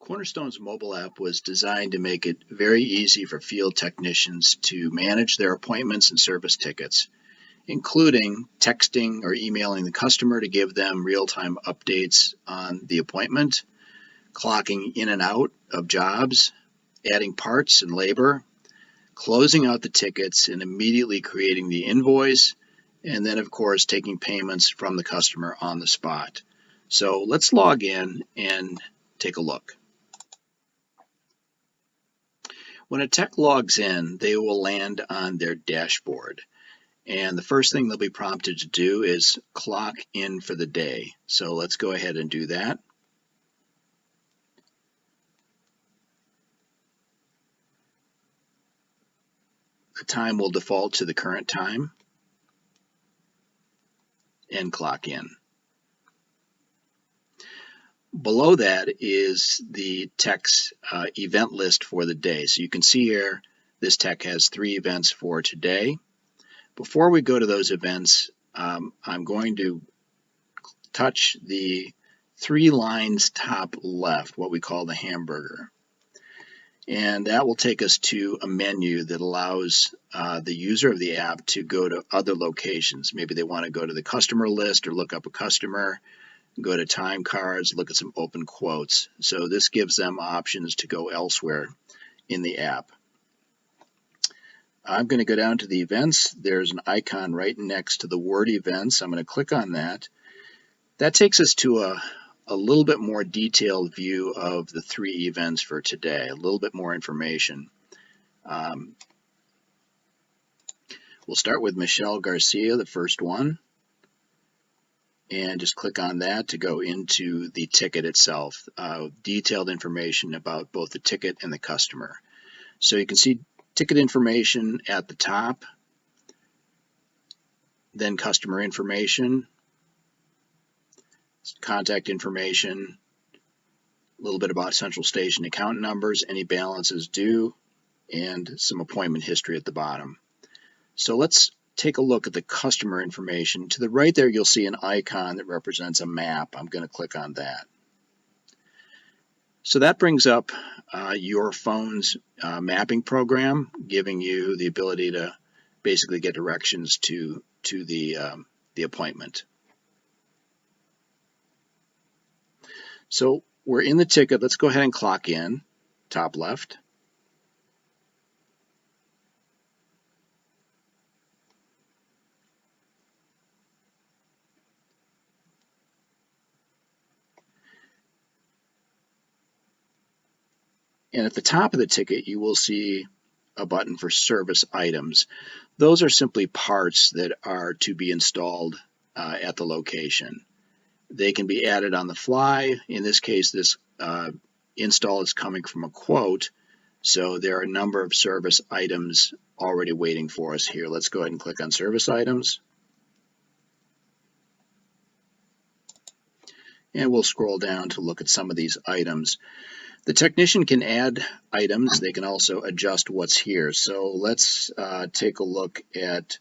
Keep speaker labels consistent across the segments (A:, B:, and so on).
A: Cornerstone's mobile app was designed to make it very easy for field technicians to manage their appointments and service tickets, including texting or emailing the customer to give them real-time updates on the appointment, clocking in and out of jobs, adding parts and labor, closing out the tickets and immediately creating the invoice, and then, of course, taking payments from the customer on the spot. So let's log in and take a look. When a tech logs in, they will land on their dashboard. And the first thing they'll be prompted to do is clock in for the day. So let's go ahead and do that. The time will default to the current time and clock in. Below that is the tech's event list for the day. So you can see here, this tech has 3 events for today. Before we go to those events, I'm going to touch the 3 lines top left, what we call the hamburger. And that will take us to a menu that allows the user of the app to go to other locations. Maybe they want to go to the customer list or look up a customer, go to time cards, look at some open quotes. So this gives them options to go elsewhere in the app. I'm going to go down to the events. There's an icon right next to the word events. I'm going to click on that. That takes us to a little bit more detailed view of the 3 events for today, a little bit more information. We'll start with Michelle Garcia, the first one, and just click on that to go into the ticket itself, detailed information about both the ticket and the customer. So you can see ticket information at the top, then customer information, contact information, a little bit about central station account numbers, any balances due, and some appointment history at the bottom. So let's take a look at the customer information. To the right there, you'll see an icon that represents a map. I'm going to click on that. So that brings up your phone's mapping program, giving you the ability to basically get directions to the appointment. So we're in the ticket. Let's go ahead and clock in, top left. And at the top of the ticket, you will see a button for service items. Those are simply parts that are to be installed at the location. They can be added on the fly. In this case, this install is coming from a quote, so there are a number of service items already waiting for us here. Let's go ahead and click on service items. And we'll scroll down to look at some of these items. The technician can add items. They can also adjust what's here. So let's take a look at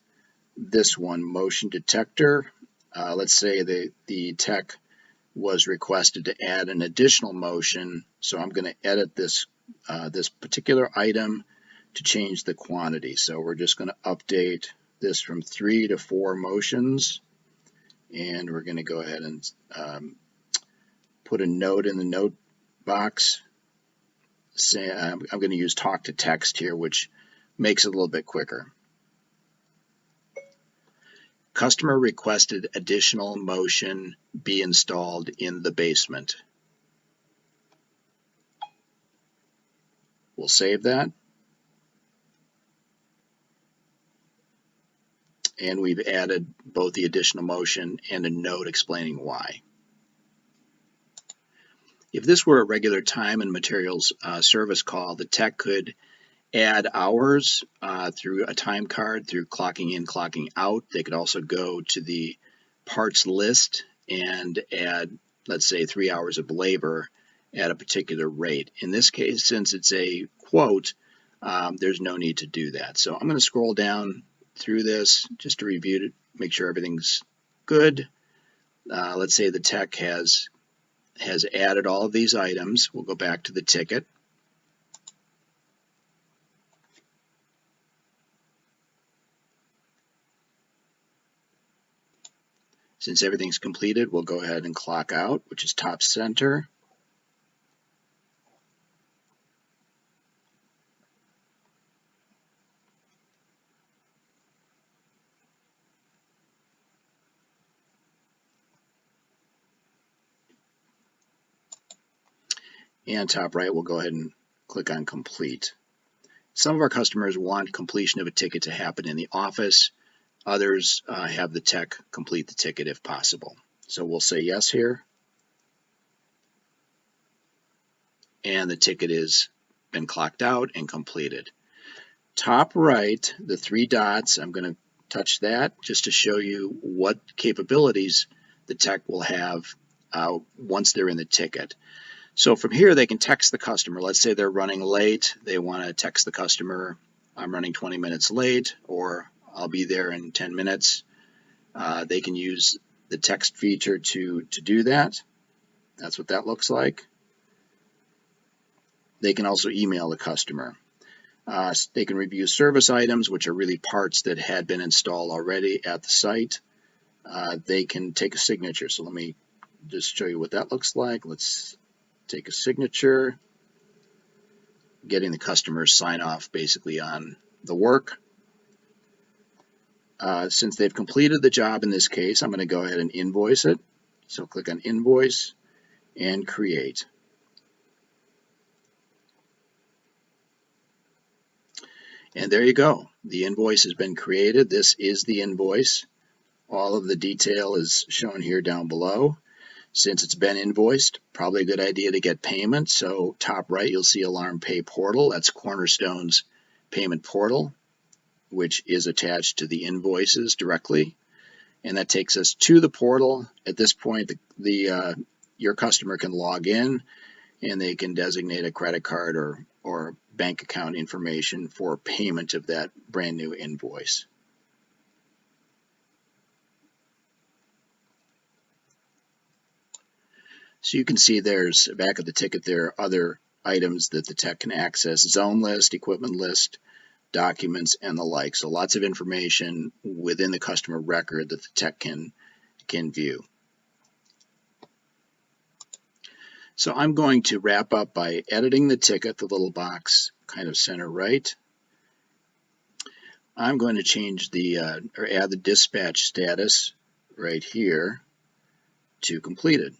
A: this one, motion detector. Let's say the tech was requested to add an additional motion. So I'm going to edit this particular item to change the quantity. So we're just going to update this from 3 to 4 motions. And we're going to go ahead and put a note in the note box. Say, I'm going to use talk to text here, which makes it a little bit quicker. Customer requested additional motion be installed in the basement. We'll save that. And we've added both the additional motion and a note explaining why. If this were a regular time and materials service call, the tech could add hours through a time card, through clocking in, clocking out. They could also go to the parts list and add, let's say, 3 hours of labor at a particular rate. In this case, since it's a quote, there's no need to do that. So I'm going to scroll down through this just to review it, make sure everything's good. Let's say the tech has has added all of these items. We'll go back to the ticket. Since everything's completed, we'll go ahead and clock out, which is top center. And top right, we'll go ahead and click on complete. Some of our customers want completion of a ticket to happen in the office. Others have the tech complete the ticket if possible. So we'll say yes here. And the ticket has been clocked out and completed. Top right, the three dots, I'm going to touch that just to show you what capabilities the tech will have once they're in the ticket. So from here, they can text the customer. Let's say they're running late. They want to text the customer, I'm running 20 minutes late, or I'll be there in 10 minutes. They can use the text feature to do that. That's what that looks like. They can also email the customer. They can review service items, which are really parts that had been installed already at the site. They can take a signature. So let me just show you what that looks like. Let's take a signature, getting the customer sign off basically on the work. Since they've completed the job in this case, I'm going to go ahead and invoice it. So click on invoice and create. And there you go. The invoice has been created. This is the invoice. All of the detail is shown here down below. Since it's been invoiced, probably a good idea to get payment. So top right, you'll see Alarm Pay Portal. That's Cornerstone's payment portal, which is attached to the invoices directly. And that takes us to the portal. At this point, your customer can log in and they can designate a credit card or bank account information for payment of that brand new invoice. So you can see there's back of the ticket there are other items that the tech can access: zone list, equipment list, documents, and the like. So lots of information within the customer record that the tech can view. So I'm going to wrap up by editing the ticket, the little box kind of center right. I'm going to change or add the dispatch status right here to completed.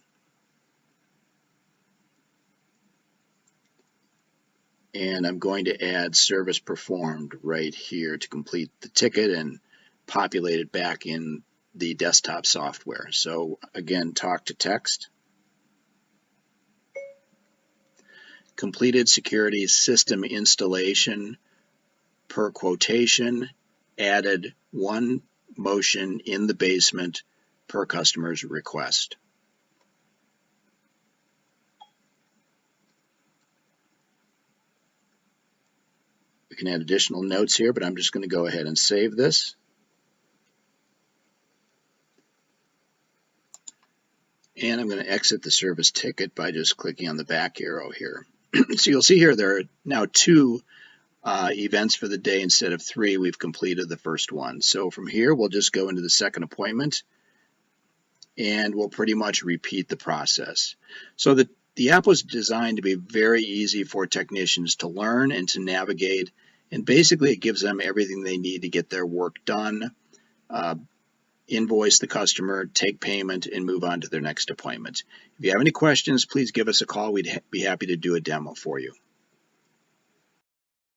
A: And I'm going to add service performed right here to complete the ticket and populate it back in the desktop software. So again, talk to text. Completed security system installation per quotation, added one motion in the basement per customer's request. We can add additional notes here, but I'm just going to go ahead and save this. And I'm going to exit the service ticket by just clicking on the back arrow here. So you'll see here there are now 2 events for the day instead of 3. We've completed the first one. So from here, we'll just go into the second appointment, and we'll pretty much repeat the process. So the app was designed to be very easy for technicians to learn and to navigate, and basically it gives them everything they need to get their work done, invoice the customer, take payment, and move on to their next appointment. If you have any questions, please give us a call. We'd be happy to do a demo for you.